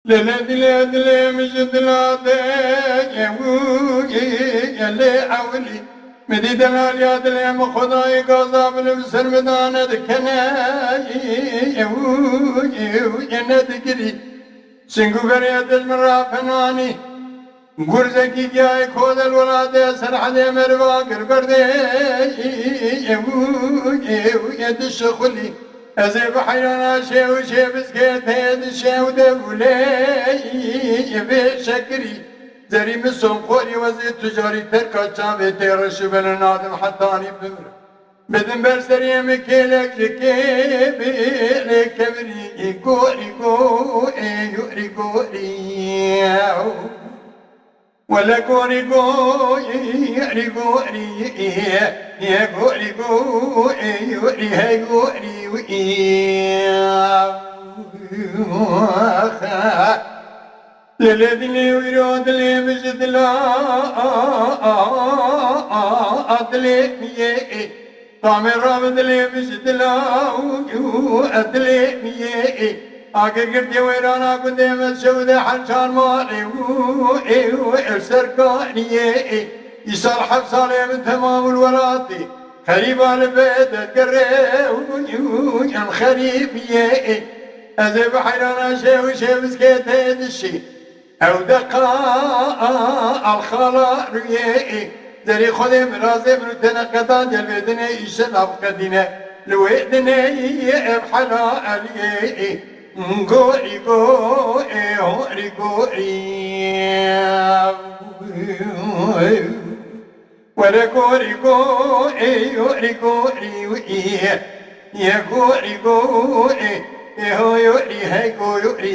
للدلي مجد العادي يلي عولي مدي دلال يا دلي مخضاي قاضى بالبسر مدانة كناي يندقري سنقو بريد المرا فناني قرزكي جاي كود الولادة سرحدي مروا قربردي يد الشخلي أزيب حيانا شيو بسكيت هيد الشيو دولي يبي شكري زري مسوم خوري وزي تجاري تركا شابي تيرش بالنادم حتاني بمر بدن برسري مكيلك لكيبي لكبري قوري قوري قوري ولا قوري قوري يا قوري قوري يا قوري للذي يراد لي مجد لا أدلي ميه طعم رابد لي مجد لا أدلي ميه آگے گردی ویرانا قدیم شود حنشان مالي سركانية يصال حفصالي من تمام الولاتي خريبا البيت القريب خريبية أزيب حيرانا شيو مسكيت هيد الشي أو دقاء الخلا ريئي ذري خذي مرازي من تنقضا جلبدنا إيشن أبقدنا لويدنا بحلا عليئي غوري غوري ولا غوري يا غوري هاي غوري